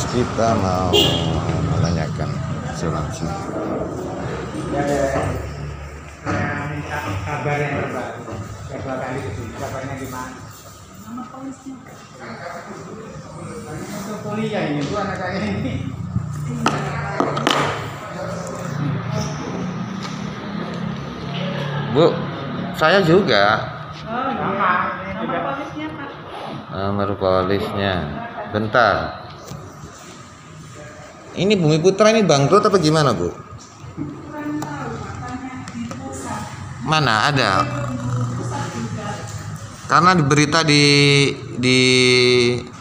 kita mau menanyakan asuransi. Minta kabar yang terbaru. Berapa kali kesini? Kabarnya gimana? Nama polisnya. Untuk kuliah ini, Bu, anak saya ini. Bu, saya juga. Oh, sama. Nomor polisnya, Pak. Nomor polisnya. Bentar. Ini Bumi Putra ini bangkrut apa gimana, Bu? Mana ada? Karena di berita di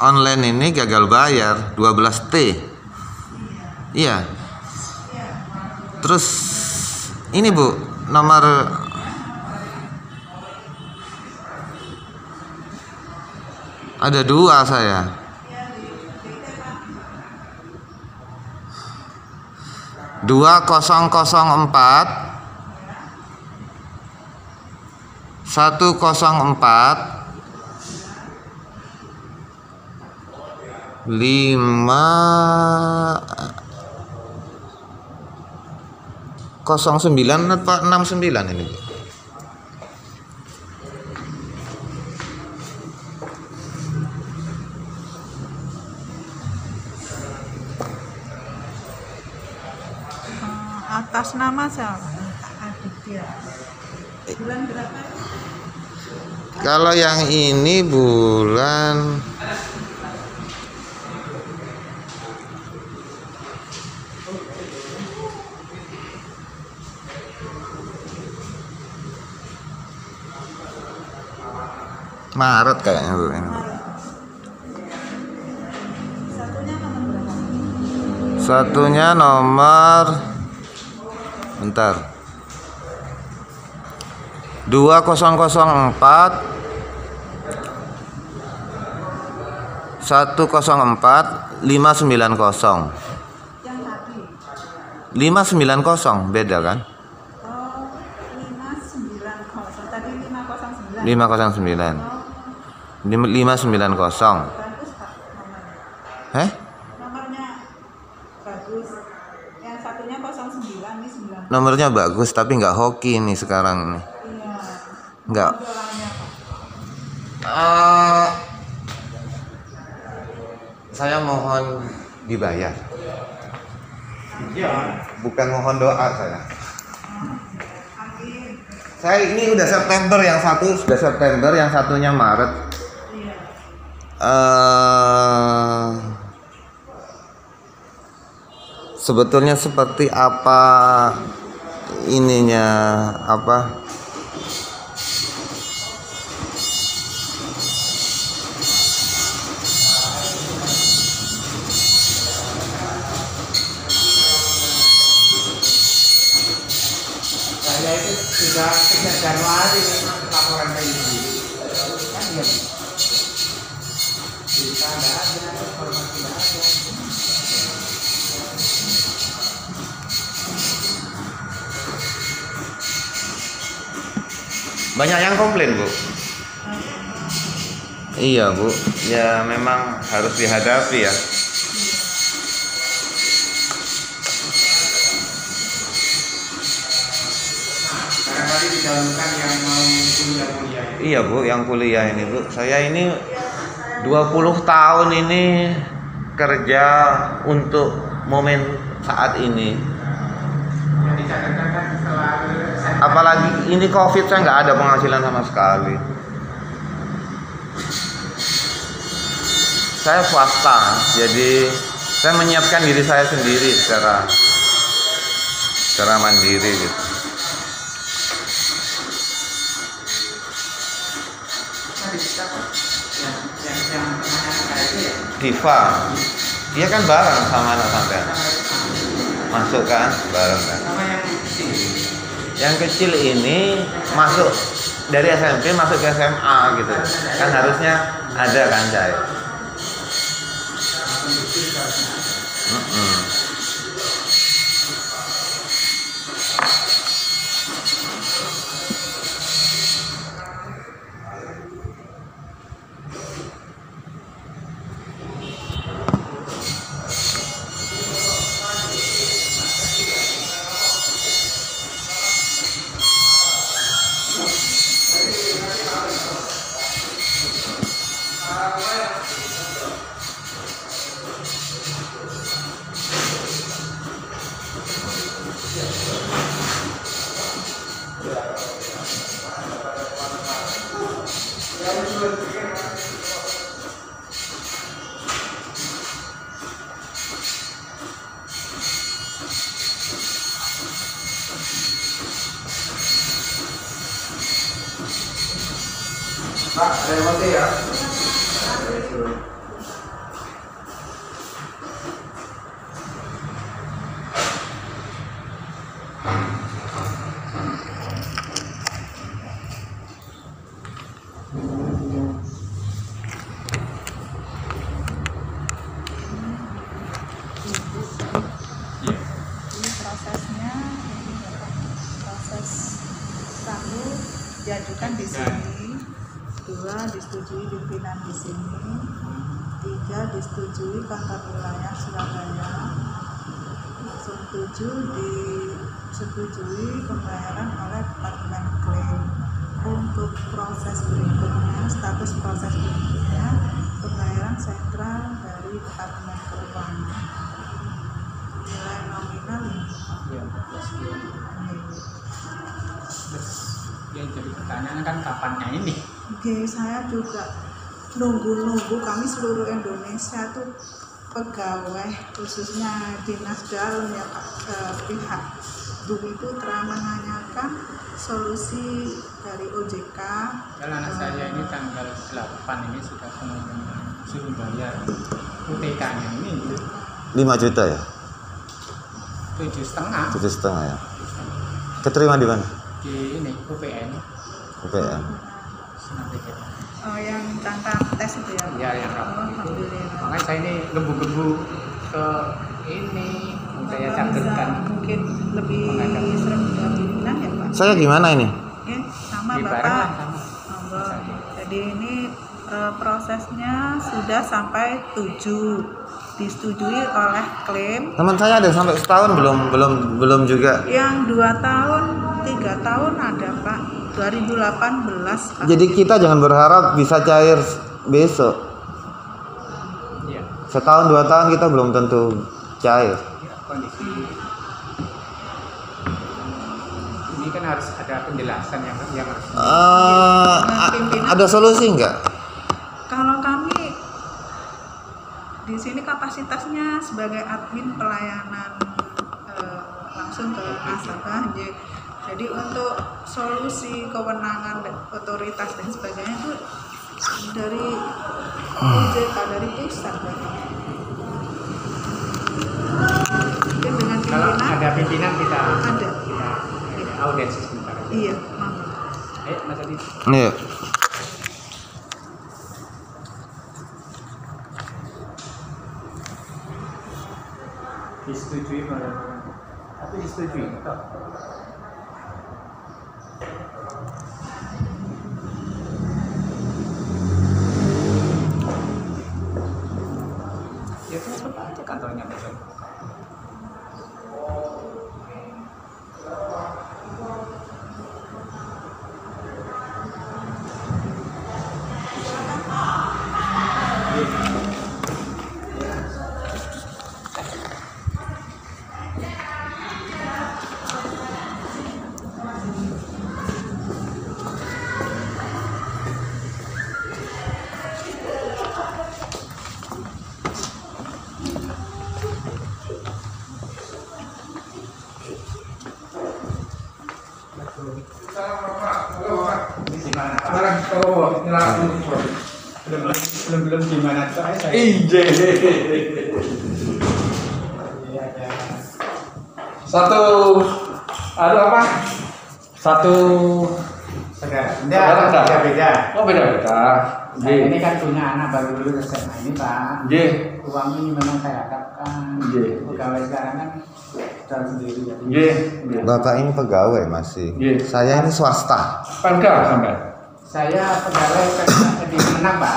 online ini gagal bayar 12T. Iya. Terus ini, Bu, nomor ada 2 saya. Dua 2004 104 5 09 atau 69 ini. Atas nama siapa? Aditya. Bulan berapa? Kalau yang ini bulan Maret kayaknya, Bu, ini. Satunya nomor bentar. 2004 104 590. Yang tadi. 590 beda kan? Oh, 590. Tadi 509. 509. 590. Bagus, Pak, nomornya. Nomornya bagus. Yang satunya 09, ini 9. Nomornya bagus tapi nggak hoki nih sekarang nih. Iya. Nggak. Jualannya, Pak. Saya mohon dibayar. Iya. Bukan mohon doa saya. Amin. Saya ini udah September, yang satu sudah September, yang satunya Maret. Iya. Sebetulnya seperti apa ininya, apa? Saya itu sudah sejak Januari laporan ke Ibu. Kan ya, Bu? Kita nggak ada, informasi nggak ada. Banyak yang komplain, Bu. Iya, Bu. Ya memang harus dihadapi ya. Barangkali didahulukan yang mau kuliah-kuliah. Iya, Bu, yang kuliah ini, Bu. Saya ini 20 tahun ini kerja untuk momen saat ini. Yang dicatatkan kan selalu Apalagi ini Covid, saya nggak ada penghasilan sama sekali. Saya swasta, jadi saya menyiapkan diri saya sendiri secara mandiri gitu. tadi siapa? Yang temannya saya itu ya. Diva, dia kan bareng sama anak sampean, masuk kan bareng kan. Sama yang kecil. Yang kecil ini masuk dari SMP masuk ke SMA gitu, kan harusnya ada kan saya. Pak, ada mati ya? Ini prosesnya, ini Bapak. Proses 1 diajukan di sini, 2 disetujui pimpinan di sini, 3 disetujui kantor wilayah Surabaya, 7 disetujui pembayaran oleh Departemen Klaim. Untuk proses berikutnya, status proses berikutnya, pembayaran sentral dari Departemen Keuangan. Nilai nominal ini. Ya, terus yang jadi pertanyaan kan kapannya ini? Oke, saya juga nunggu kami seluruh Indonesia tuh pegawai khususnya dinas dalam ya Pak, pihak Bumi Putra menanyakan solusi dari OJK. Kalau anak saya ini tanggal 8 ini sudah pengumuman suruh bayar UTK-nya ini 5 juta ya? 7,5 7,5 ya? Keterima di mana? di ini UPN. UPN. Oh, yang tanpa tes itu ya? Ya, yang rapat itu. Alhamdulillah. Makanya saya ini gebu-gebu ke ini saya Bapak bisa catatkan mungkin lebih menghadap. sering ke pimpinan ya Pak? Saya gimana ini? Oke, sama di bareng Bapak. lah sama. Monggo. Jadi ini prosesnya sudah sampai 7 disetujui oleh klaim. Teman saya ada sampai setahun belum juga. Yang 2 tahun, 3 tahun ada Pak. 2018 Pak. Jadi kita jangan berharap bisa cair besok. Iya. Setahun 2 tahun kita belum tentu cair. Ya, kondisi ini kan harus ada penjelasan yang harus Ada solusi nggak? Kalau kami di sini kapasitasnya sebagai admin pelayanan langsung ke nasabah. Jadi untuk solusi kewenangan otoritas dan sebagainya itu dari OJK, dari pusat. Mungkin dengan kalau pimpinan ada pimpinan kita ada. audiensi sebentar. Iya, monggo. Ayo Mas Adi. Iya. Disetujui oleh tapi disetujui toh. Ya tutup aja kantornya besok. Ini gimana? Sekarang kalau Belum gimana tuh saya. Iya. Satu ada apa? Satu Saudara. Saudara. Beda. Oh beda-beda. Saya ini kan punya anak baru lulus SMA ini Pak. J. Uang ini memang saya harapkan. Iya. Pegawai sekarang kan jalan sendiri. J. Bapak ini pegawai masih. Iya. Saya ini swasta. Pangkal sampai. Saya pegawai di Kemenang Pak.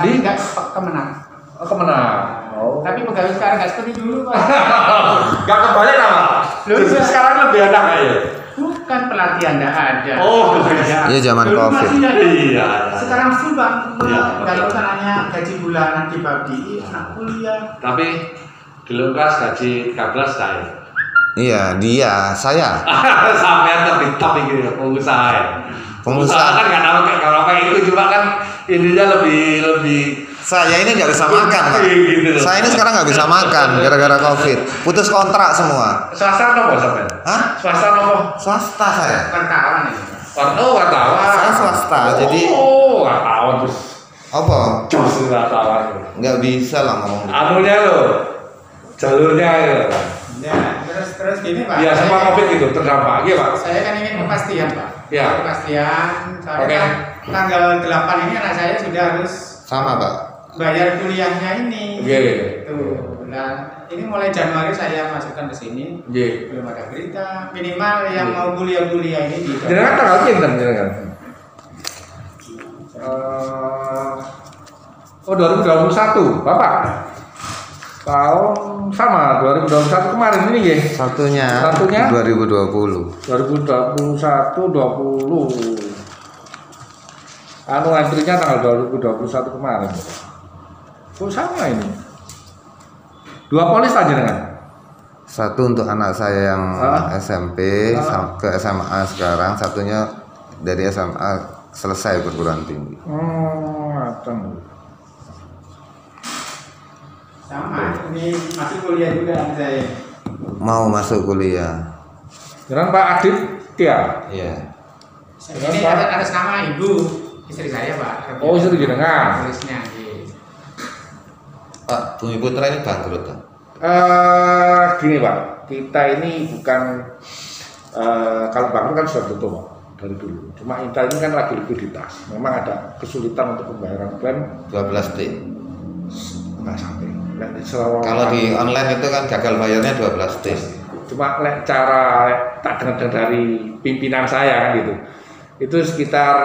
Tapi Di? nggak Kemenang. Oh kemenang. Oh. Tapi pegawai sekarang nggak seperti dulu Pak. Gak kebalik nama. Loh, Justru iya. sekarang lebih enak aja. Bukan. Kan pelatihan tidak ada. Oh, Iya zaman Dulu Covid. masih ada. Iya. Sekarang full bang. Iya. Kalau anaknya gaji bulanan dibagi anak kuliah. Tapi di Lukas gaji 13 saya. Iya, dia, saya. Sampai tapi gitu pengusaha ya. Pengusaha. Kan nggak tahu kalau kayak itu cuma kan intinya lebih Saya ini nggak bisa makan, Pak. Gitu loh. Saya ini sekarang nggak bisa makan gara-gara Covid. Putus kontrak semua. swasta nopo sampean? Hah? Swasta nopo? Swasta saya. Wartawan ini. Wartawan. Saya swasta, jadi Oh, wartawan terus. apa? Jos wartawan. Nggak bisa lah ngomong gitu. Anunya lo, jalurnya ya. Ya, terus gini pak. Iya, semua Covid itu terdampak, iya Pak. Saya kan ingin kepastian pak. Iya. Kepastian. Soalnya Oke. kan tanggal 8 ini anak saya sudah harus Sama, Pak. bayar kuliahnya ini. Oke. Tuh. Nah, ini mulai Januari saya masukkan ke sini. Iya. Belum ada berita. Minimal yang mau kuliah-kuliah ini di. Jenengan tanggal pinten jenengan? Oh 2021, Bapak. Tahun sama 2021 kemarin ini ya. Satunya Satunya? 2020. 2021 20. Anu antrinya tanggal 2021 kemarin. Kok sama ini? Dua polis aja dengan. Satu untuk anak saya yang Ah. SMP Ah. ke SMA sekarang, satunya dari SMA selesai perguruan tinggi. Matang. Sama. Ini masih kuliah juga anak saya. Mau masuk kuliah. Jangan Pak Adit Tia. Iya. Ini atas nama ibu istri saya pak. Oh, istri jenengan. Tulisnya. Iya. Pak, Bumi Putra ini bangkrut. Pak. Gini Pak, kita ini bukan kalau bangkrut kan sudah tutup Pak, dari dulu. Cuma Intel ini kan lagi likuiditas. Memang ada kesulitan untuk pembayaran klaim 12 T. nggak sampai. Kalau di online itu kan gagal bayarnya 12 T. Cuma cara tak dengar dari pimpinan saya kan gitu. Itu sekitar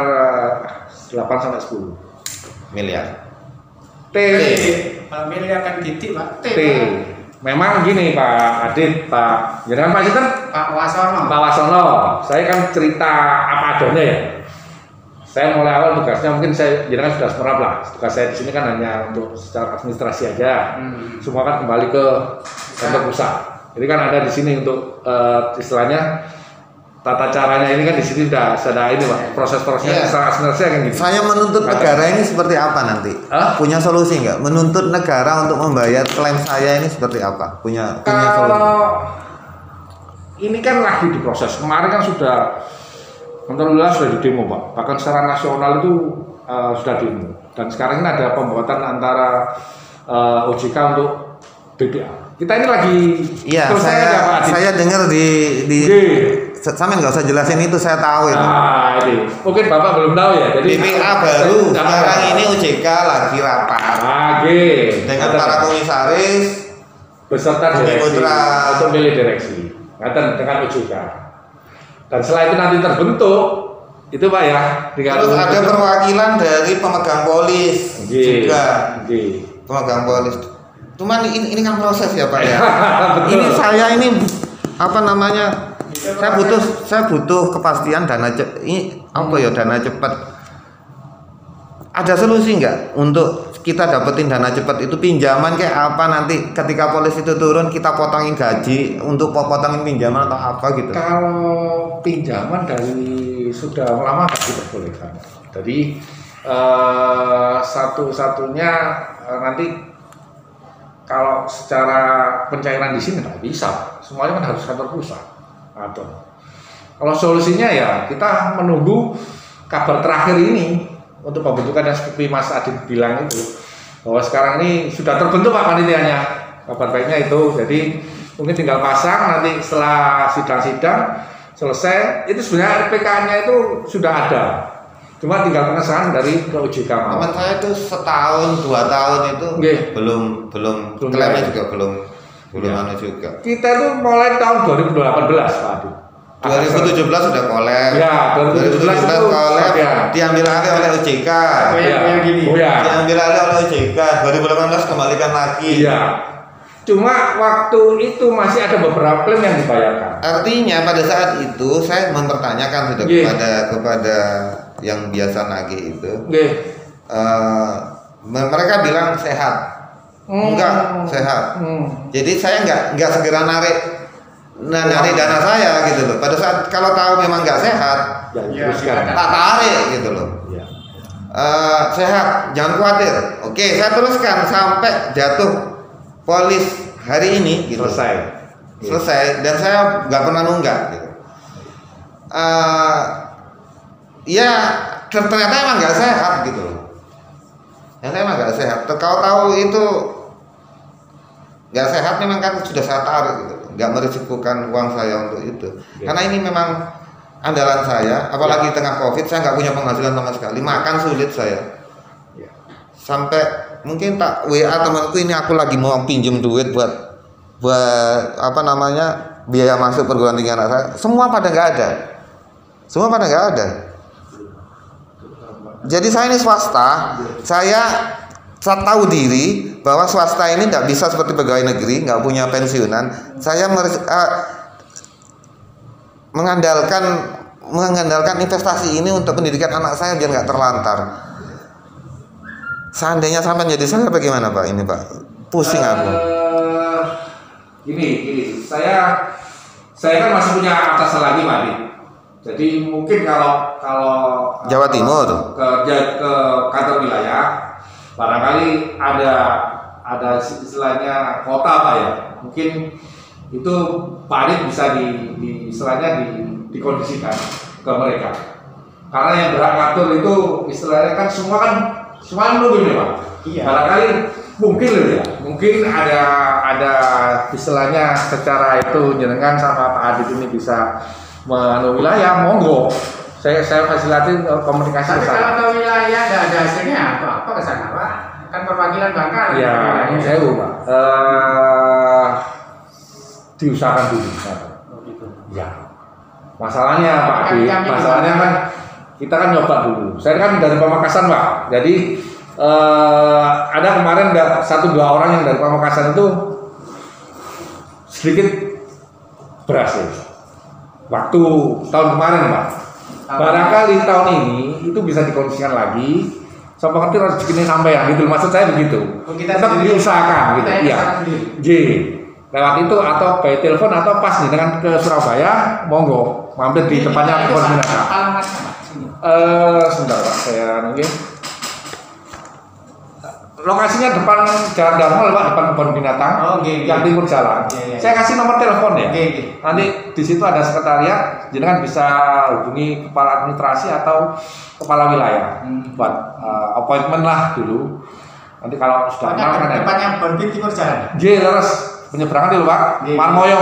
8 sampai 10 miliar. T. Kalau miliar kan titik pak. T. Memang gini Pak Adit, Pak. Jangan Pak Sinten? Pak Wasono. Pak Wasono, saya kan cerita apa adanya ya. Saya mulai awal tugasnya mungkin saya jenengan sudah semerap lah. Tugas saya di sini kan hanya untuk secara administrasi aja. Semua kan kembali ke kantor pusat. Jadi kan ada di sini untuk istilahnya tata caranya ini kan di sini sudah ini Pak. Proses-prosesnya Iya. secara administrasi kan gitu. Saya menuntut negara ini seperti apa nanti? Hah? Punya solusi nggak? Menuntut negara untuk membayar klaim saya ini seperti apa? Punya solusi? Kalau ini kan lagi diproses. Kemarin kan sudah alhamdulillah sudah di demo Pak. Bahkan secara nasional itu sudah demo. Dan sekarang ini ada pembuatan antara OJK untuk BPA. Kita ini lagi Iya, terus aja, Pak Adit. saya dengar di Oke. Sampai nggak usah jelasin itu, saya tahu itu. Nah, ini mungkin Bapak belum tahu ya. Jadi BPA baru sekarang ini OJK lagi rapat Oke. dengan para komisaris beserta Bumi direksi Putra. untuk milih direksi. Ngaten dengan OJK. Dan setelah itu nanti terbentuk itu Pak ya. Terus ada perwakilan dari pemegang polis juga. Pemegang polis. Cuman ini kan proses ya Pak ya. Betul. Ini saya ini apa namanya? Saya butuh kepastian dana ini apa ya, dana cepat. Ada solusi nggak untuk kita dapetin dana cepat itu? Pinjaman kayak apa nanti ketika polis itu turun kita potongin gaji untuk potongin pinjaman atau apa gitu? Kalau pinjaman dari sudah lama nggak diperbolehkan. Jadi satu-satunya nanti kalau secara pencairan di sini nggak bisa. Semuanya kan harus kantor pusat. Atau kalau solusinya ya kita menunggu kabar terakhir ini untuk pembentukan yang seperti Mas Adit bilang itu, bahwa sekarang ini sudah terbentuk Pak panitianya. Kabar baiknya itu, jadi mungkin tinggal pasang nanti setelah sidang-sidang selesai itu sebenarnya RPK-nya itu sudah ada, cuma tinggal pengesahan dari ke OJK. Teman saya itu setahun 2 tahun itu Nggih. belum klaimnya juga belum Ya. anu juga. Kita itu mulai tahun 2018 Pak Adit. 2017 sudah kolab. Ya, 2017 itu kolab, ya. diambil alih oleh OJK. Yang gini. Oh ya. Diambil alih oleh OJK. 2018 kembalikan lagi. Iya. Cuma waktu itu masih ada beberapa klaim yang dibayarkan. Artinya pada saat itu saya mempertanyakan sudah kepada yang biasa nagih itu. Mereka bilang sehat. Enggak sehat. Jadi saya enggak segera narik dana saya gitu loh. Pada saat kalau tahu memang enggak sehat, tak tarik gitu loh. Sehat, jangan khawatir. Oke, saya teruskan sampai jatuh polis hari ini gitu. Selesai dan saya nggak pernah nunggak gitu. Ya ternyata emang nggak sehat gitu loh. Ternyata emang nggak sehat. Kalau tahu itu nggak sehat memang kan sudah saya tarik gitu. Nggak merisikokan uang saya untuk itu. Karena ini memang andalan saya, apalagi tengah COVID saya nggak punya penghasilan sama sekali. Makan sulit saya. Sampai mungkin tak WA temanku, ini aku lagi mau pinjem duit buat apa namanya biaya masuk perguruan tinggi anak saya. Semua pada nggak ada. Jadi saya ini swasta, saya tahu diri bahwa swasta ini tidak bisa seperti pegawai negeri, nggak punya pensiunan. Saya mengandalkan investasi ini untuk pendidikan anak saya biar nggak terlantar. Seandainya sampai jadi saya bagaimana Pak? Ini Pak, pusing aku. Gini, saya kan masih punya atasan lagi Pak Adi. Jadi mungkin kalau Jawa Timur ke kantor wilayah, barangkali ada istilahnya kota Pak ya. Mungkin itu Pak Adi bisa dikondisikan ke mereka. Karena yang berhak ngatur itu istilahnya kan semua nunggu ini Pak. Iya. Barangkali mungkin loh ya, mungkin ada istilahnya secara itu jenengan sama Pak Adit ini bisa wilayah, monggo. Saya fasilitasin komunikasi Tapi kalau ke wilayah nggak ada hasilnya apa ke sana Pak? Kan perwakilan Bangka. Iya, ini saya Pak. Diusahakan dulu. Ya. Masalahnya Pak Adit, masalahnya kan kita kan nyoba dulu. Saya kan dari Pamekasan Pak. Jadi ada kemarin 1-2 orang yang dari Pamekasan itu sedikit berhasil. Waktu tahun kemarin Pak. Barangkali tahun ini itu bisa dikondisikan lagi. Sampai nanti rezekinya sampai ya gitu. Maksud saya begitu. Tetap diusahakan gitu. Iya. Lewat itu atau by telepon atau pas nih dengan ke Surabaya, monggo mampir di depannya kebun binatang. Sebentar Pak, saya nunggu. Lokasinya depan Jalan Darmo Pak, depan kebun binatang, yang timur jalan. Saya kasih nomor telepon ya. Nanti di situ ada sekretariat, jenengan bisa hubungi kepala administrasi atau kepala wilayah buat appointment lah dulu. Nanti kalau sudah kenal kan depannya kebun timur jalan. Terus penyeberangan dulu Pak. Marmoyo.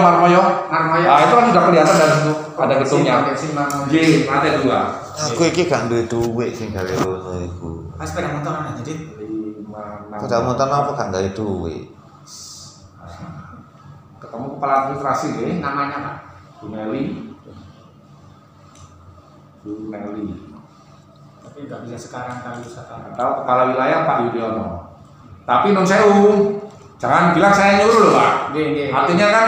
Nah, itu kan sudah kelihatan dari situ ada gedungnya. Lantai 2. Aku iki gak duwe duit sing gawe ngono iku. Pas sepeda motor ana jadi sepeda motor apa gak gawe duit. Ketemu kepala administrasi nggih. namanya Pak. Bu Nelly. Tapi nggak bisa sekarang kalau sekarang. Atau kepala wilayah Pak Yudhoyono. Tapi non sewu. Jangan bilang saya nyuruh loh Pak. Artinya kan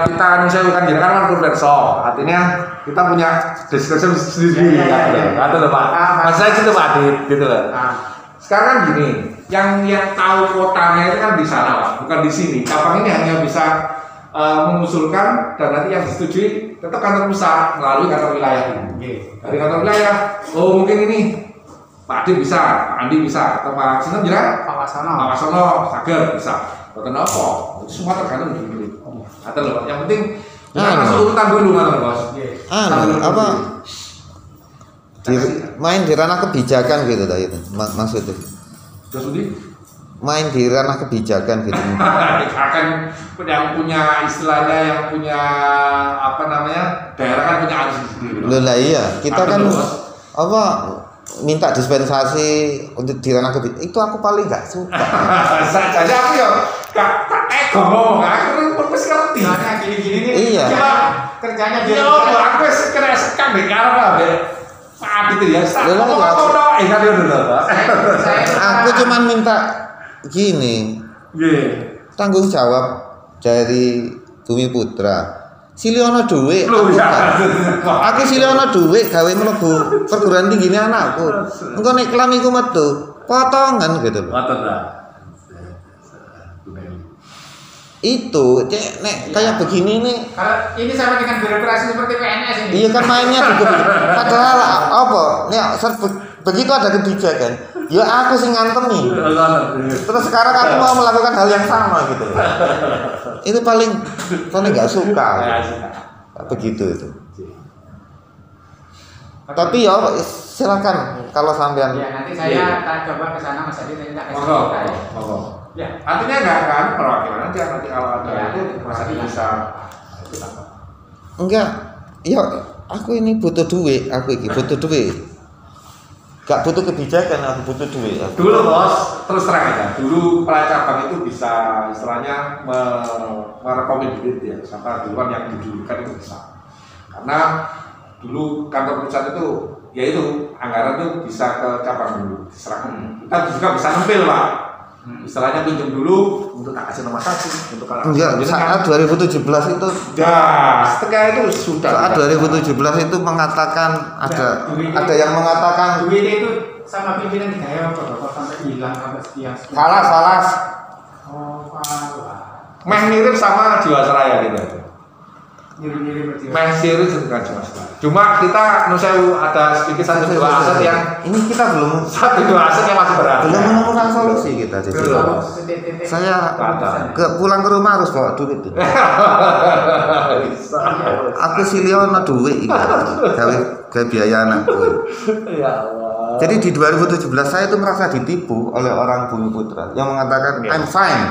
kita nusewu kan jadi kan kurverso. Artinya kita punya diskresi sendiri. Gitu loh Pak. Maksudnya gitu Pak Adit, gitu loh. Sekarang kan gini, yang tahu kotanya itu kan di sana Pak, bukan di sini. Cabang ini hanya bisa mengusulkan dan nanti yang disetujui tetap kantor pusat melalui kantor wilayah ini. Dari kantor wilayah, mungkin ini Pak Adit bisa, Pak Andi bisa, atau Pak Sinten jelas? Pak Wasono, Sager bisa. Boten apa, itu semua tergantung dari Aten lho, yang penting kita masuk urutan dulu ngoten Bos. Apa? Main di ranah kebijakan gitu tadi itu maksudnya. Terus Budi? Main di ranah kebijakan gitu. Akan yang punya istilahnya, yang punya apa namanya, daerah kan punya arus sendiri. Loh lah iya, kita kan apa minta dispensasi untuk di ranah kebijakan itu aku paling nggak suka. Jadi aku ya tak ngomong, aku wis ngerti. Nah, gini-gini nih. Iya. Cuma kerjanya dia. Aku wis kena sekam di karep ae. Pak itu ya. Aku cuman minta gini. tanggung jawab dari Bumi Putra. Sili ono dhuwit. Aku sili ono dhuwit gawe mlebu perguruan tinggi anakku. Engko nek kelam iku metu, potongan gitu loh. Itu cek nek kayak begini nih. Kalau ini sama dengan birokrasi seperti PNS ini. Iya kan mainnya begitu. Padahal apa? Nek begitu ada kebijakan. Ya aku sing ngantemi. Terus sekarang aku mau melakukan hal yang sama gitu. Itu paling nggak suka. Begitu itu. Tapi ya silakan kalau sampean. Ya nanti saya coba ke sana Mas Adi minta Monggo. Ya, artinya nggak perwakilan nanti kalau ada itu Mas Adi bisa. Enggak. Ya aku ini butuh duit, butuh duit. Gak butuh kebijakan, aku butuh duit. Dulu bos, terus terang aja. Dulu kepala cabang itu bisa istilahnya merekomendasi ya, sampai duluan yang didulukan itu bisa. Karena dulu kantor pusat itu, yaitu anggaran itu bisa ke cabang dulu diserahkan. Kita juga bisa nempel pak. Istilahnya pinjam dulu untuk tak kasih nomor satu untuk kalau enggak saat 2017 itu ya setelah itu sudah saat 2017 itu mengatakan ada yang mengatakan duit itu sama pimpinan tidak apa sampai hilang sampai sekian falas oh meh mirip sama Jiwasraya gitu mirip meh mirip dengan Jiwasraya cuma kita nusewu ada sedikit satu dua aset yang ini kita belum satu dua aset yang masih berat belum menemukan solusi kita jadi saya pulang ke rumah harus bawa duit itu aku siliono duit itu gawe biaya anakku ya Allah. Jadi di 2017 saya itu merasa ditipu oleh orang Bumi Putra yang mengatakan I'm fine.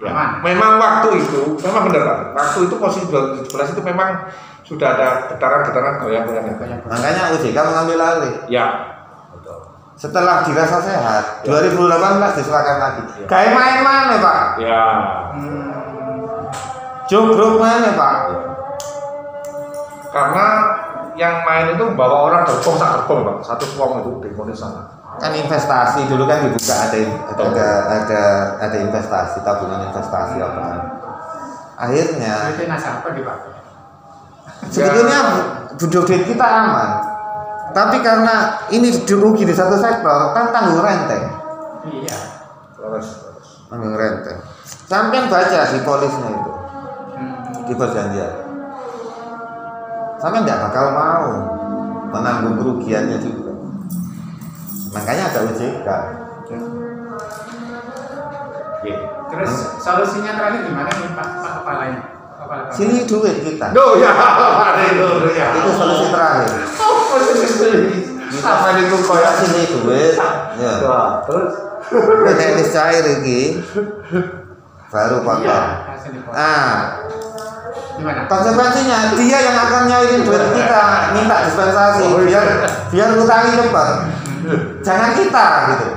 Ya. Memang waktu itu memang benar Pak. Waktu itu posisi 2017 itu memang sudah ada getaran-getaran goyang-goyang. Makanya OJK mengambil alih. Ya. Setelah dirasa sehat, 2018 diserahkan lagi. Kayak main mana Pak? Ya. Jogrok mana Pak? Karena yang main itu bawa orang gerbong sak gerbong Pak. Satu uang itu di sana. Kan investasi dulu kan dibuka ada investasi tabungan investasi apaan. Akhirnya itu nasabah dipakai. sebetulnya duit kita aman. Tapi karena ini dirugi di satu sektor, kan tanggung renteng. Iya. Terus. Tanggung renteng. Sampai baca di polisnya itu, di perjanjian. Sampai nggak bakal mau menanggung kerugiannya juga. Makanya ada OJK. Terus solusinya terakhir gimana nih Pak Kepalanya? Sini duit kita. Duh ya, ada itu ya. Itu solusi terakhir. Apa itu Koyak sini duit. Ya. Terus Ini cair ini baru potong. Gimana? Konsekuensinya dia yang akan nyairin duit kita, minta dispensasi biar ngutangi cepat. Jangan kita gitu.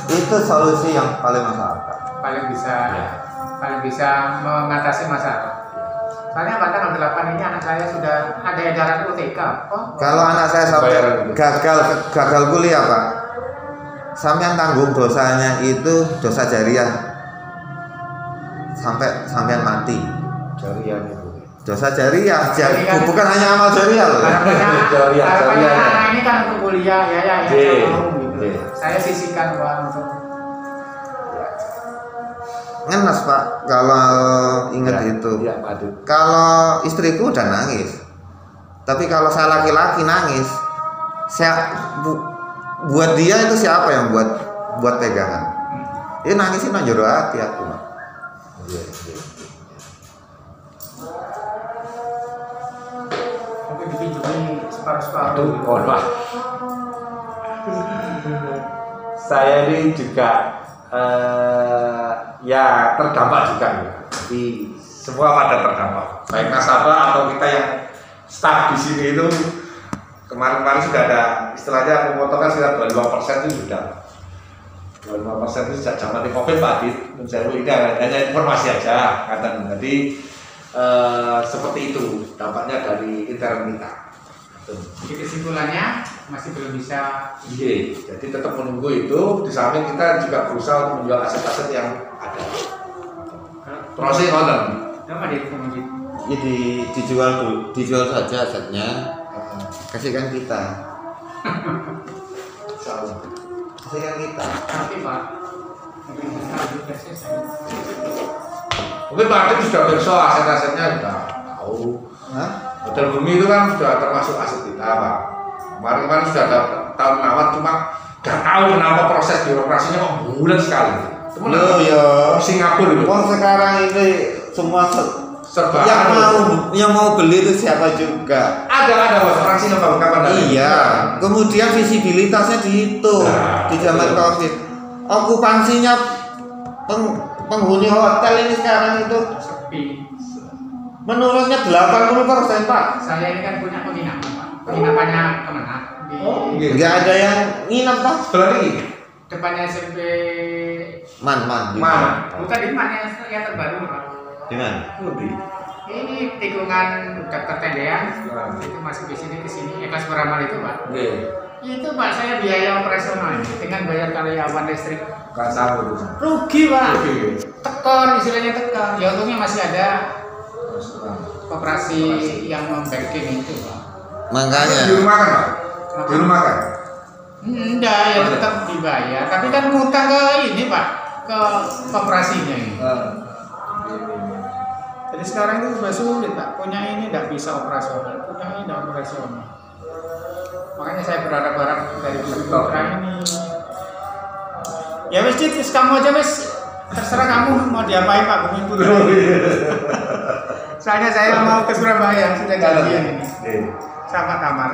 Itu solusi yang paling masuk akal. Paling bisa mengatasi masalah. Soalnya pada tanggal 8 ini anak saya sudah ada edaran UTK. Kalau anak saya sampai gagal kuliah Pak, sampean tanggung dosanya itu dosa jariah sampean mati. jariah itu. Dosa jariah, bukan hanya amal jariah loh. Jariah. Ini kan untuk kuliah ya. Saya sisihkan uang untuk ngenes Pak kalau ingat itu. Ya, kalau istriku udah nangis, tapi kalau saya laki-laki nangis, buat dia itu siapa yang buat pegangan? Dia nangisin nonjoro hati aku Pak. tapi dipinjami separuh-separuh. Saya ini juga ya terdampak juga ya. Jadi semua pada terdampak. Baik nasabah atau kita yang staf di sini itu kemarin sudah ada istilahnya pemotongan sekitar 22% itu sudah. 25% itu sejak zaman COVID Pak Adit. Menurut ini hanya informasi aja katakan. Jadi seperti itu dampaknya dari intern kita. Jadi kesimpulannya masih belum bisa. Iya, jadi tetap menunggu itu. Di samping kita juga berusaha untuk menjual aset-aset yang ada. Proses online. Apa dia kemudian? Jadi dijual dulu, dijual saja asetnya, kasihkan kita. Kasihkan kita. Tapi Pak, Mungkin Pak Adip sudah besok aset-asetnya sudah tahu. Hah? Hotel Bumi itu kan sudah termasuk aset kita, Pak. Kemarin sudah ada tahun awal, cuma nggak tahu kenapa proses birokrasinya kok bulan sekali. Loh ya, Singapura itu. Wong sekarang ini semua Serba yang mau beli itu siapa juga. ada orang Singapura kapan ada? Iya. Kemudian visibilitasnya dihitung di zaman Covid. Okupansinya penghuni hotel ini sekarang itu sepi. menurunnya 80%, Pak. Saya ini kan punya penginapan Pak. Penginapannya Kemenang di Iya. Nggak ada yang nginep, Pak. Sebelah ini. depannya SMP. Man. Bukan di mana yang terbaru Pak. Di mana? Lebih. Ini tikungan Dr. Tendean. Itu masuk ke sini. Ekas Beramal itu Pak. Oke. Itu Pak saya biaya operasional ini dengan bayar karyawan listrik. Nggak tahu itu. Rugi Pak. Oke. Tekor, istilahnya tekor. Ya untungnya masih ada operasi yang membacking itu Pak. Makanya Di rumah kan, Pak? Di rumah kan? Enggak, ya tetap dibayar. Tapi kan ngutang ke ini Pak, ke operasinya ini. Jadi sekarang itu sudah sulit Pak. Punya ini tidak bisa operasional, punya ini tidak operasional. Makanya saya berharap-harap dari putra ini. Ya wes Cid, wes kamu aja wes. Terserah kamu mau diapain Pak Bumi Putra. Soalnya saya mau ke Surabaya sudah janjian ini. Sama kamar.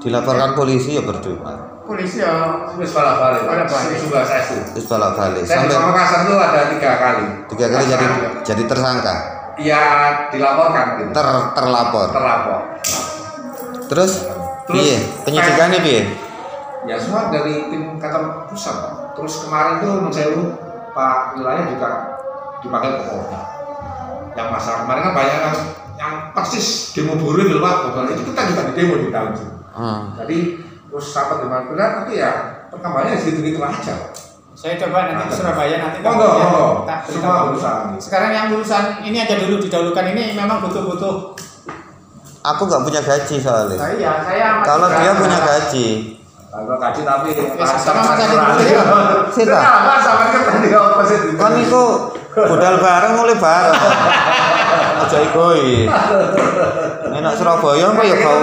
dilaporkan polisi ya berdua. Polisi ya. Wis balik. Sudah saya itu. Terus balik Saya di Pamekasan itu ada 3 kali. 3 kali jadi tersangka. Ya dilaporkan gitu. Terlapor. Terus piye? Penyidikannya piye? Ya semua dari tim kantor pusat. Terus kemarin tuh menurut Pak Wilayah juga dipanggil ke Polda. Yang masalah kemarin kan banyak yang persis demo buruh di Pak. Itu kita juga di demo di tahun itu. Jadi terus sampai di mana nanti ya perkembangannya segitu-gitu aja. Saya coba nanti ke Surabaya nanti. Monggo. Semua urusan. Sekarang yang urusan ini aja dulu didahulukan, ini memang butuh-butuh. Aku nggak punya gaji soalnya. Iya, saya Kalau dia punya gaji. Kalau gaji tapi sama Mas Adi dulu ya. Sita. Sama ketemu apa sih? Kan itu budal bareng mulai bareng. Aja egois. Enak Surabaya kok ya kau.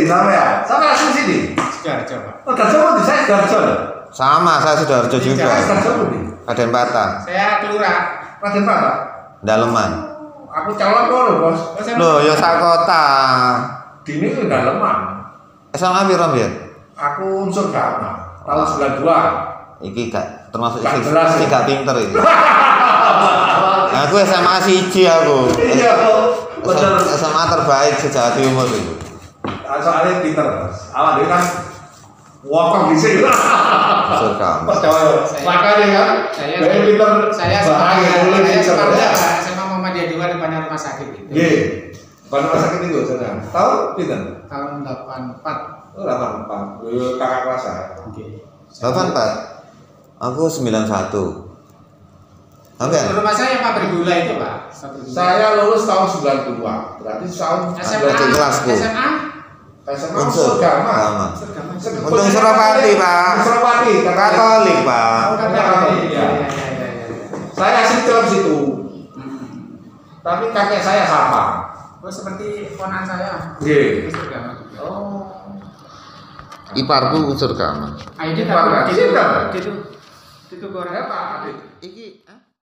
Sama ya. Sama asli sini. Sidoarjo. Oh, Sidoarjo di saya Sidoarjo. Sama, saya Sidoarjo juga. Sidoarjo di. Raden Patah. Saya kelurah. Raden Patah. Daleman. Aku calon kok lho, Bos. Loh, ya sak kota. Dini itu Daleman. SMA piro, Mbir? Aku unsur Dharma tahun 92. Iki gak termasuk Gak sing jelas, ya. gak pinter iki. Aku SMA siji aku. Iya, bener. SMA terbaik se-Jawa Timur itu. Soalnya pinter, Bos. Awak dhewe kan wokong dhisik. Surga. Percaya. Makanya kan saya pinter. Saya sama Muhammadiyah 2 depannya rumah sakit itu. Nggih. Depan rumah sakit itu saya. Tahu pinten? Tahun 84. Oh, 84. Kakak kelas saya. Oke. 84. Aku 91. Oke. Rumah saya pabrik gula itu, Pak. Saya lulus tahun 92. Berarti tahun Berarti kelasku. SMA Unsur agama. Untung Surapati, Pak. Surapati, Katolik, Pak. Iya. Saya asli dalam situ. Tapi kakek saya sama. Oh, seperti ponakan saya. Nggih. Oh. Iparku unsur keamanan. Ayo kita Ipar, itu Pak. itu goreng. Pak. Iki